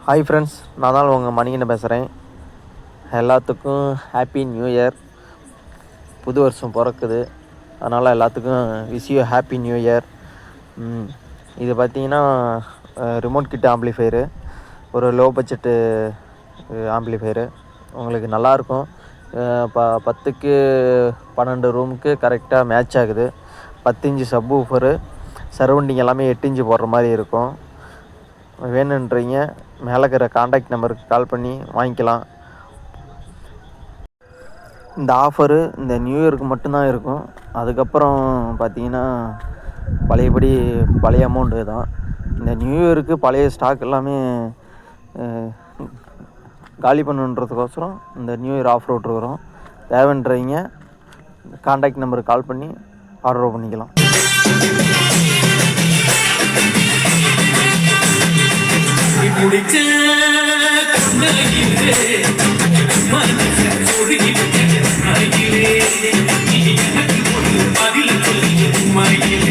Hi friends, நான் தான் உங்கள் மணிகண்டன் பேசுகிறேன். எல்லாத்துக்கும் ஹாப்பி நியூ இயர். புது வருஷம் பிறக்குது, அதனால் எல்லாத்துக்கும் wish you happy new year. இது பார்த்திங்கன்னா ரிமோட் கிட் ஆம்ப்ளிஃபையரு, ஒரு லோ பட்ஜெட்டு ஆம்ப்ளிஃபையரு. உங்களுக்கு நல்லாயிருக்கும். 10க்கு 12 ரூமுக்கு கரெக்டாக மேட்ச் ஆகுது. 10 இன்ச்சு சப் ஊஃபரு, சரௌண்டிங் எல்லாமே 8 இன்ச்சு போடுற மாதிரி இருக்கும். வேணுன்றீங்க மேலே இருக்கிற காண்டாக்ட் நம்பருக்கு கால் பண்ணி வாங்கிக்கலாம். இந்த ஆஃபரு இந்த நியூ இயருக்கு மட்டும்தான் இருக்கும். அதுக்கப்புறம் பார்த்திங்கன்னா பழைய அமௌண்ட்டு தான். இந்த நியூ இயருக்கு பழைய ஸ்டாக் எல்லாமே காலி பண்ணுன்றதுக்கோசரம் இந்த நியூ இயர் ஆஃபர் விட்ருக்குறோம். தேவைன்றீங்க காண்டாக்ட் நம்பருக்கு கால் பண்ணி ஆர்டர் பண்ணிக்கலாம். முடிச்ச பதில் சொல்லி